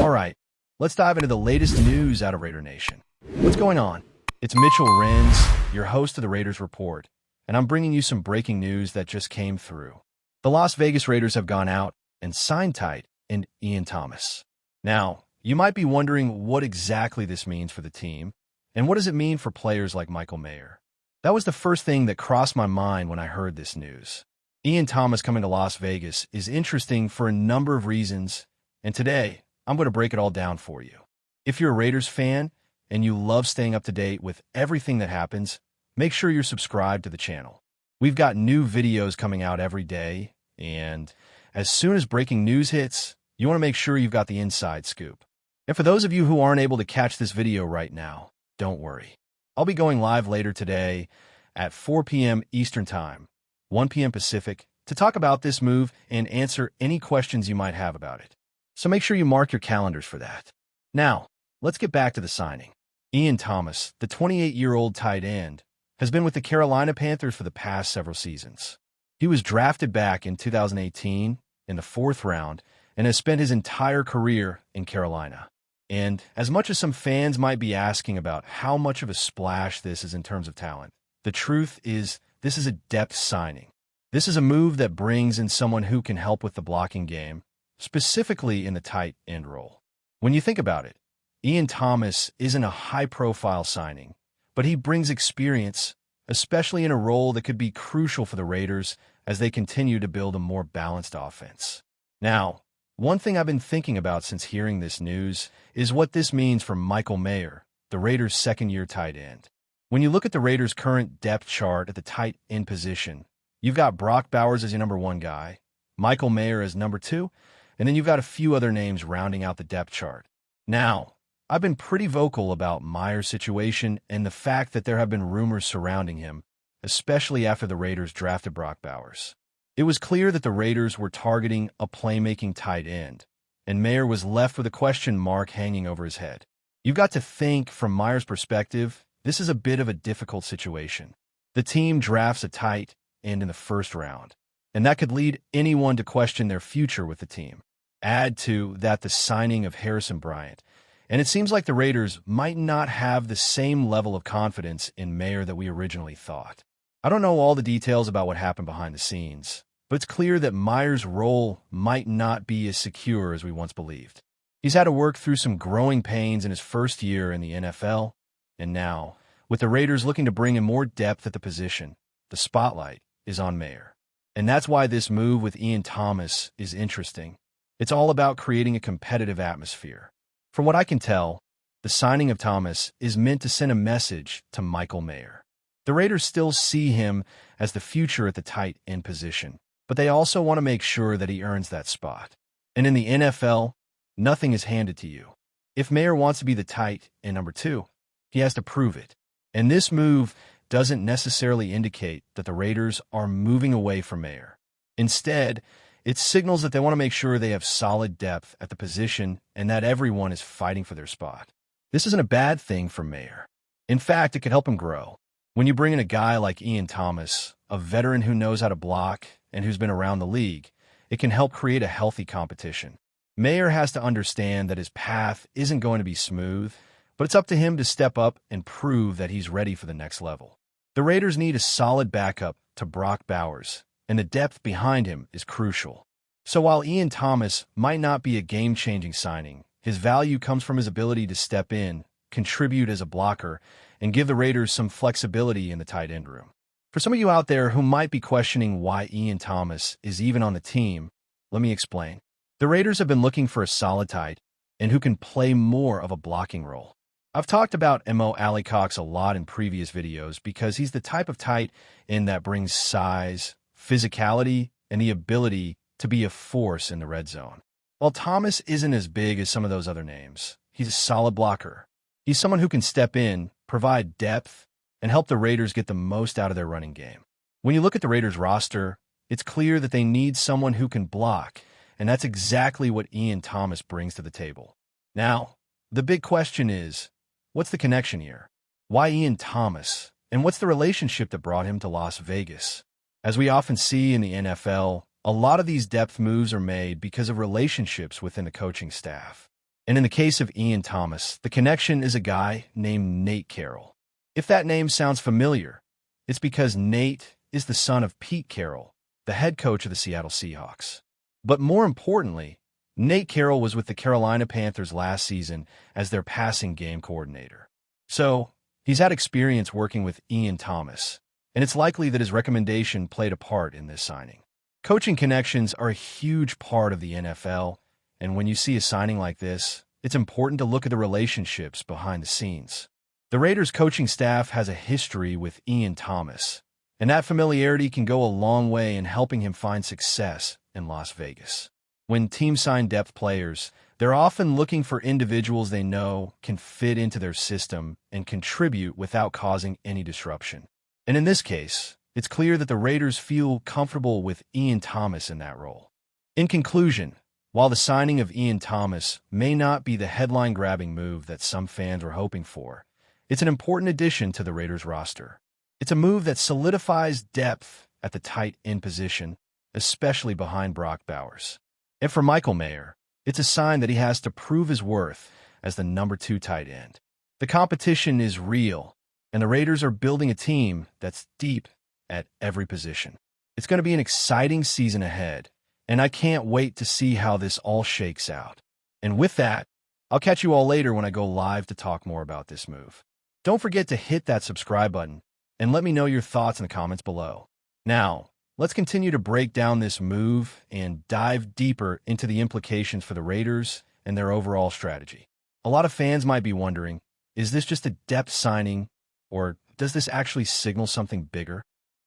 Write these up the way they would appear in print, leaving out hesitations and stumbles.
All right, let's dive into the latest news out of Raider Nation. What's going on? It's Mitchell Renz, your host of the Raiders Report, and I'm bringing you some breaking news that just came through. The Las Vegas Raiders have gone out and signed tight end Ian Thomas. Now, you might be wondering what exactly this means for the team, and what does it mean for players like Michael Mayer? That was the first thing that crossed my mind when I heard this news. Ian Thomas coming to Las Vegas is interesting for a number of reasons, and today, I'm going to break it all down for you. If you're a Raiders fan and you love staying up to date with everything that happens, make sure you're subscribed to the channel. We've got new videos coming out every day, and as soon as breaking news hits, you want to make sure you've got the inside scoop. And for those of you who aren't able to catch this video right now, don't worry. I'll be going live later today at 4 p.m. Eastern Time, 1 p.m. Pacific, to talk about this move and answer any questions you might have about it. So make sure you mark your calendars for that. Now, let's get back to the signing. Ian Thomas, the 28-year-old tight end, has been with the Carolina Panthers for the past several seasons. He was drafted back in 2018 in the 4th round and has spent his entire career in Carolina. And as much as some fans might be asking about how much of a splash this is in terms of talent, the truth is this is a depth signing. This is a move that brings in someone who can help with the blocking game, specifically in the tight end role. When you think about it, Ian Thomas isn't a high-profile signing, but he brings experience, especially in a role that could be crucial for the Raiders as they continue to build a more balanced offense. Now, one thing I've been thinking about since hearing this news is what this means for Michael Mayer, the Raiders' second-year tight end. When you look at the Raiders' current depth chart at the tight end position, you've got Brock Bowers as your number 1 guy, Michael Mayer as number 2, and then you've got a few other names rounding out the depth chart. Now, I've been pretty vocal about Mayer's situation and the fact that there have been rumors surrounding him, especially after the Raiders drafted Brock Bowers. It was clear that the Raiders were targeting a playmaking tight end, and Mayer was left with a question mark hanging over his head. You've got to think, from Mayer's perspective, this is a bit of a difficult situation. The team drafts a tight end in the 1st round, and that could lead anyone to question their future with the team. Add to that the signing of Harrison Bryant, and it seems like the Raiders might not have the same level of confidence in Mayer that we originally thought. I don't know all the details about what happened behind the scenes, but it's clear that Mayer's role might not be as secure as we once believed. He's had to work through some growing pains in his first year in the NFL, and now, with the Raiders looking to bring in more depth at the position, the spotlight is on Mayer. And that's why this move with Ian Thomas is interesting. It's all about creating a competitive atmosphere. From what I can tell, the signing of Thomas is meant to send a message to Michael Mayer. The Raiders still see him as the future at the tight end position, but they also want to make sure that he earns that spot. And in the NFL, nothing is handed to you. If Mayer wants to be the tight end number 2, he has to prove it. And this move doesn't necessarily indicate that the Raiders are moving away from Mayer. Instead, it signals that they want to make sure they have solid depth at the position and that everyone is fighting for their spot. This isn't a bad thing for Mayer. In fact, it could help him grow. When you bring in a guy like Ian Thomas, a veteran who knows how to block and who's been around the league, it can help create a healthy competition. Mayer has to understand that his path isn't going to be smooth, but it's up to him to step up and prove that he's ready for the next level. The Raiders need a solid backup to Brock Bowers, and the depth behind him is crucial. So while Ian Thomas might not be a game-changing signing, his value comes from his ability to step in, contribute as a blocker, and give the Raiders some flexibility in the tight end room. For some of you out there who might be questioning why Ian Thomas is even on the team, let me explain. The Raiders have been looking for a solid tight end who can play more of a blocking role. I've talked about Mo Alley-Cox a lot in previous videos because he's the type of tight end that brings size, physicality, and the ability to be a force in the red zone. While Thomas isn't as big as some of those other names, he's a solid blocker. He's someone who can step in, provide depth, and help the Raiders get the most out of their running game. When you look at the Raiders roster, it's clear that they need someone who can block, and that's exactly what Ian Thomas brings to the table. Now, the big question is, what's the connection here? Why Ian Thomas? And what's the relationship that brought him to Las Vegas? As we often see in the NFL, a lot of these depth moves are made because of relationships within the coaching staff. And in the case of Ian Thomas, the connection is a guy named Nate Carroll. If that name sounds familiar, it's because Nate is the son of Pete Carroll, the head coach of the Seattle Seahawks. But more importantly, Nate Carroll was with the Carolina Panthers last season as their passing game coordinator. So, he's had experience working with Ian Thomas, and it's likely that his recommendation played a part in this signing. Coaching connections are a huge part of the NFL, and when you see a signing like this, it's important to look at the relationships behind the scenes. The Raiders' coaching staff has a history with Ian Thomas, and that familiarity can go a long way in helping him find success in Las Vegas. When teams sign depth players, they're often looking for individuals they know can fit into their system and contribute without causing any disruption. And in this case, it's clear that the Raiders feel comfortable with Ian Thomas in that role. In conclusion, while the signing of Ian Thomas may not be the headline-grabbing move that some fans were hoping for, it's an important addition to the Raiders roster. It's a move that solidifies depth at the tight end position, especially behind Brock Bowers. And for Michael Mayer, it's a sign that he has to prove his worth as the number 2 tight end. The competition is real, and the Raiders are building a team that's deep at every position. It's going to be an exciting season ahead, and I can't wait to see how this all shakes out. And with that, I'll catch you all later when I go live to talk more about this move. Don't forget to hit that subscribe button and let me know your thoughts in the comments below. Now, let's continue to break down this move and dive deeper into the implications for the Raiders and their overall strategy. A lot of fans might be wondering, is this just a depth signing, or does this actually signal something bigger?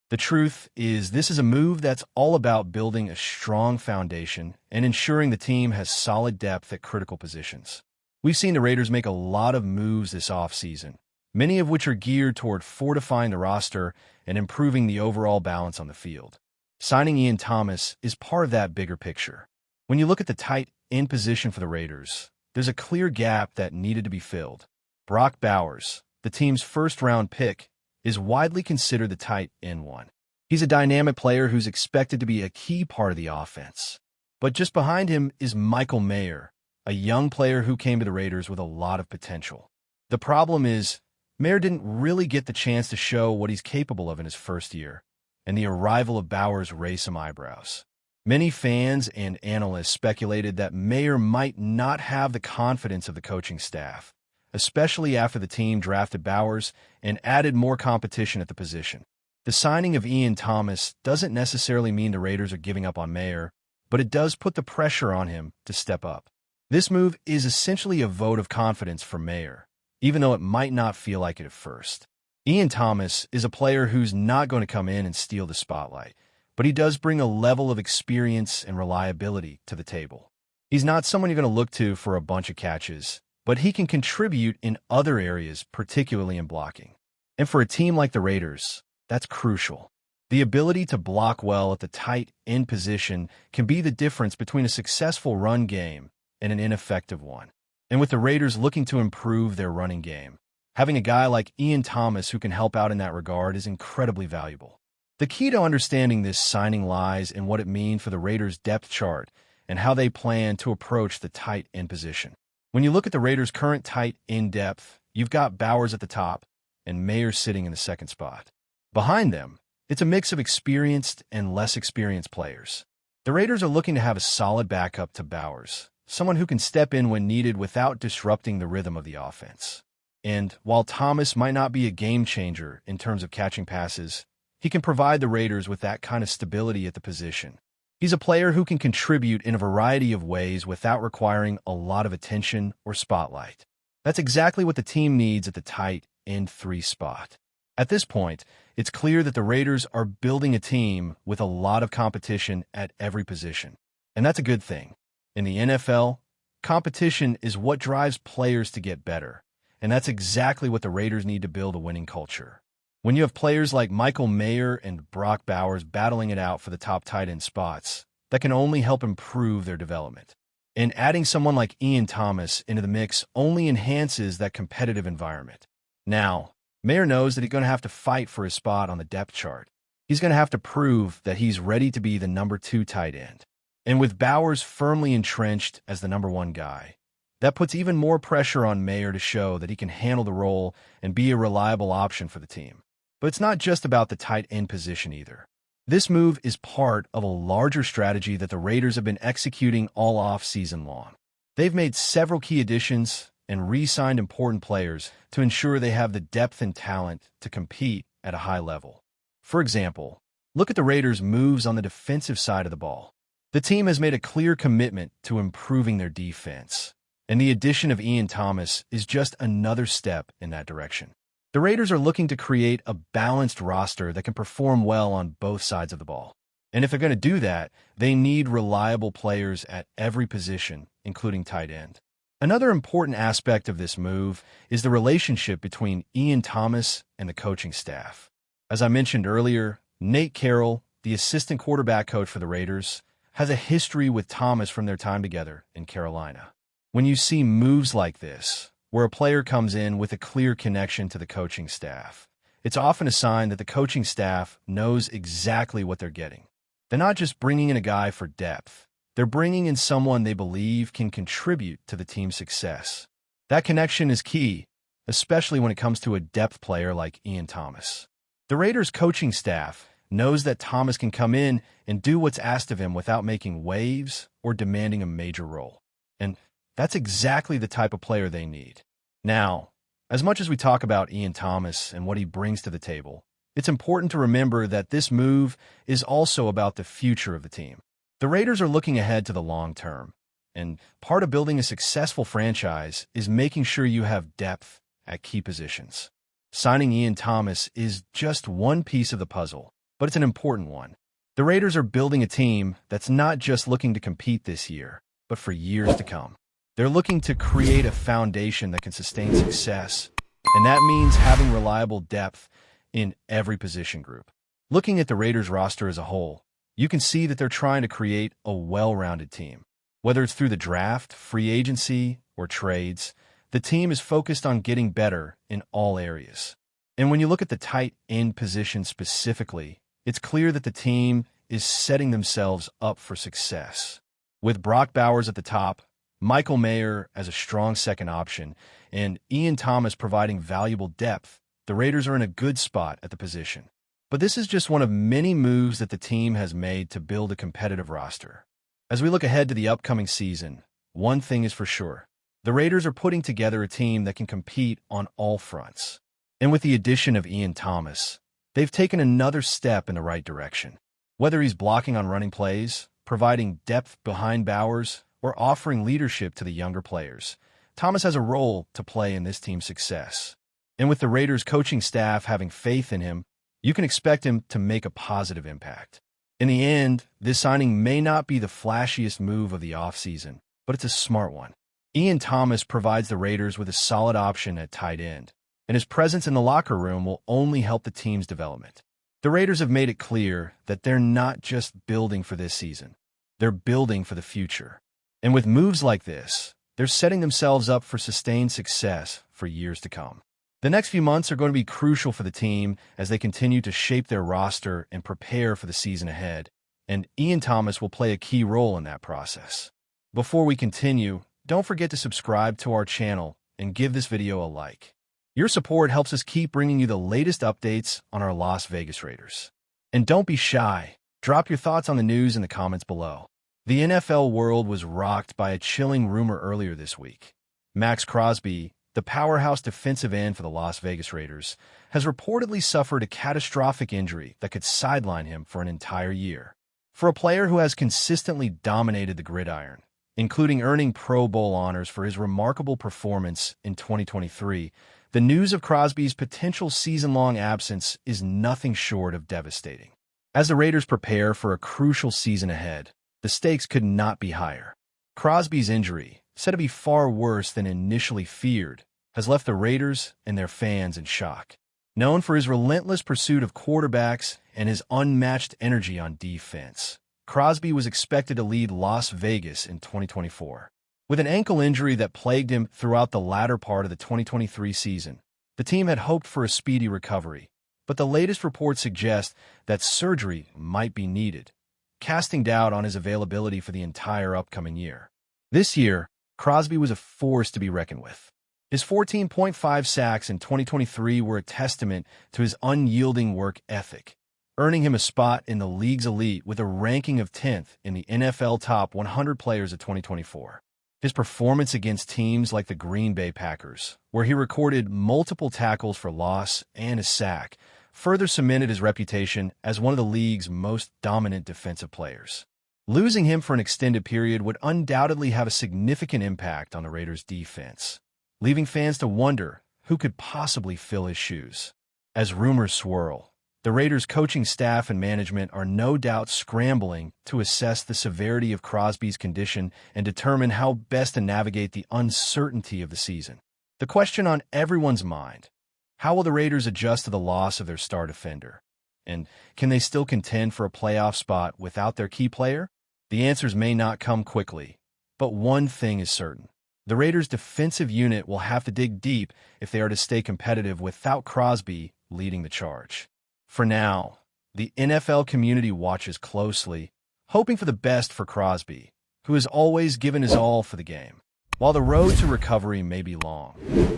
The truth is, this is a move that's all about building a strong foundation and ensuring the team has solid depth at critical positions. We've seen the Raiders make a lot of moves this offseason, many of which are geared toward fortifying the roster and improving the overall balance on the field. Signing Ian Thomas is part of that bigger picture. When you look at the tight end position for the Raiders, there's a clear gap that needed to be filled. Brock Bowers, the team's first-round pick, is widely considered the tight end one. He's a dynamic player who's expected to be a key part of the offense. But just behind him is Michael Mayer, a young player who came to the Raiders with a lot of potential. The problem is, Mayer didn't really get the chance to show what he's capable of in his first year, and the arrival of Bowers raised some eyebrows. Many fans and analysts speculated that Mayer might not have the confidence of the coaching staff, especially after the team drafted Bowers and added more competition at the position. The signing of Ian Thomas doesn't necessarily mean the Raiders are giving up on Mayer, but it does put the pressure on him to step up. This move is essentially a vote of confidence for Mayer, even though it might not feel like it at first. Ian Thomas is a player who's not going to come in and steal the spotlight, but he does bring a level of experience and reliability to the table. He's not someone you're going to look to for a bunch of catches, but he can contribute in other areas, particularly in blocking. And for a team like the Raiders, that's crucial. The ability to block well at the tight end position can be the difference between a successful run game and an ineffective one. And with the Raiders looking to improve their running game, having a guy like Ian Thomas who can help out in that regard is incredibly valuable. The key to understanding this signing lies in what it means for the Raiders' depth chart and how they plan to approach the tight end position. When you look at the Raiders' current tight end depth, you've got Bowers at the top and Mayer sitting in the second spot. Behind them, it's a mix of experienced and less experienced players. The Raiders are looking to have a solid backup to Bowers, someone who can step in when needed without disrupting the rhythm of the offense. And while Thomas might not be a game changer in terms of catching passes, he can provide the Raiders with that kind of stability at the position. He's a player who can contribute in a variety of ways without requiring a lot of attention or spotlight. That's exactly what the team needs at the tight end 3 spot. At this point, it's clear that the Raiders are building a team with a lot of competition at every position. And that's a good thing. In the NFL, competition is what drives players to get better, and that's exactly what the Raiders need to build a winning culture. When you have players like Michael Mayer and Brock Bowers battling it out for the top tight end spots, that can only help improve their development. And adding someone like Ian Thomas into the mix only enhances that competitive environment. Now, Mayer knows that he's going to have to fight for his spot on the depth chart. He's going to have to prove that he's ready to be the number 2 tight end. And with Bowers firmly entrenched as the number 1 guy, That puts even more pressure on Mayer to show that he can handle the role and be a reliable option for the team. But it's not just about the tight end position either. This move is part of a larger strategy that the Raiders have been executing all off-season long. They've made several key additions and re-signed important players to ensure they have the depth and talent to compete at a high level. For example, look at the Raiders' moves on the defensive side of the ball. The team has made a clear commitment to improving their defense, and the addition of Ian Thomas is just another step in that direction. The Raiders are looking to create a balanced roster that can perform well on both sides of the ball. And if they're going to do that, they need reliable players at every position, including tight end. Another important aspect of this move is the relationship between Ian Thomas and the coaching staff. As I mentioned earlier, Nate Carroll, the assistant quarterback coach for the Raiders, has a history with Thomas from their time together in Carolina. When you see moves like this, where a player comes in with a clear connection to the coaching staff, it's often a sign that the coaching staff knows exactly what they're getting. They're not just bringing in a guy for depth. They're bringing in someone they believe can contribute to the team's success. That connection is key, especially when it comes to a depth player like Ian Thomas. The Raiders' coaching staff knows that Thomas can come in and do what's asked of him without making waves or demanding a major role. And that's exactly the type of player they need. Now, as much as we talk about Ian Thomas and what he brings to the table, it's important to remember that this move is also about the future of the team. The Raiders are looking ahead to the long term, and part of building a successful franchise is making sure you have depth at key positions. Signing Ian Thomas is just one piece of the puzzle, but it's an important one. The Raiders are building a team that's not just looking to compete this year, but for years to come. They're looking to create a foundation that can sustain success, and that means having reliable depth in every position group. Looking at the Raiders roster as a whole, you can see that they're trying to create a well-rounded team. Whether it's through the draft, free agency, or trades, the team is focused on getting better in all areas. And when you look at the tight end position specifically, it's clear that the team is setting themselves up for success. With Brock Bowers at the top, Michael Mayer as a strong second option, and Ian Thomas providing valuable depth, the Raiders are in a good spot at the position. But this is just one of many moves that the team has made to build a competitive roster. As we look ahead to the upcoming season, one thing is for sure. The Raiders are putting together a team that can compete on all fronts. And with the addition of Ian Thomas, they've taken another step in the right direction. Whether he's blocking on running plays, providing depth behind Bowers, or offering leadership to the younger players, Thomas has a role to play in this team's success. And with the Raiders coaching staff having faith in him, you can expect him to make a positive impact. In the end, this signing may not be the flashiest move of the offseason, but it's a smart one. Ian Thomas provides the Raiders with a solid option at tight end, and his presence in the locker room will only help the team's development. The Raiders have made it clear that they're not just building for this season. They're building for the future. And with moves like this, they're setting themselves up for sustained success for years to come. The next few months are going to be crucial for the team as they continue to shape their roster and prepare for the season ahead, and Ian Thomas will play a key role in that process. Before we continue, don't forget to subscribe to our channel and give this video a like. Your support helps us keep bringing you the latest updates on our Las Vegas Raiders. And don't be shy. Drop your thoughts on the news in the comments below. The NFL world was rocked by a chilling rumor earlier this week. MAXX CROSBY, the powerhouse defensive end for the Las Vegas Raiders, has reportedly suffered a catastrophic injury that could sideline him for an entire year. For a player who has consistently dominated the gridiron, including earning Pro Bowl honors for his remarkable performance in 2023, the news of Crosby's potential season-long absence is nothing short of devastating. As the Raiders prepare for a crucial season ahead, the stakes could not be higher. Crosby's injury, said to be far worse than initially feared, has left the Raiders and their fans in shock. Known for his relentless pursuit of quarterbacks and his unmatched energy on defense, Crosby was expected to lead Las Vegas in 2024. With an ankle injury that plagued him throughout the latter part of the 2023 season, the team had hoped for a speedy recovery, but the latest reports suggest that surgery might be needed, casting doubt on his availability for the entire upcoming year. This year, Crosby was a force to be reckoned with. His 14.5 sacks in 2023 were a testament to his unyielding work ethic, earning him a spot in the league's elite with a ranking of 10th in the NFL Top 100 Players of 2024. His performance against teams like the Green Bay Packers, where he recorded multiple tackles for loss and a sack, further cemented his reputation as one of the league's most dominant defensive players. Losing him for an extended period would undoubtedly have a significant impact on the Raiders' defense, leaving fans to wonder who could possibly fill his shoes. As rumors swirl, the Raiders' coaching staff and management are no doubt scrambling to assess the severity of Crosby's condition and determine how best to navigate the uncertainty of the season. The question on everyone's mind: how will the Raiders adjust to the loss of their star defender? And can they still contend for a playoff spot without their key player? The answers may not come quickly, but one thing is certain. The Raiders' defensive unit will have to dig deep if they are to stay competitive without Crosby leading the charge. For now, the NFL community watches closely, hoping for the best for Crosby, who has always given his all for the game. While the road to recovery may be long,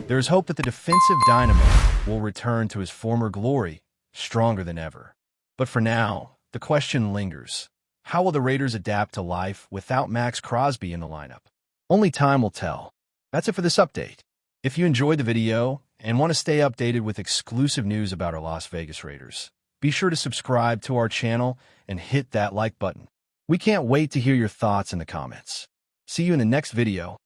there is hope that the defensive dynamo will return to his former glory, stronger than ever. But for now, the question lingers. How will the Raiders adapt to life without MAXX Crosby in the lineup? Only time will tell. That's it for this update. If you enjoyed the video and want to stay updated with exclusive news about our Las Vegas Raiders, be sure to subscribe to our channel and hit that like button. We can't wait to hear your thoughts in the comments. See you in the next video.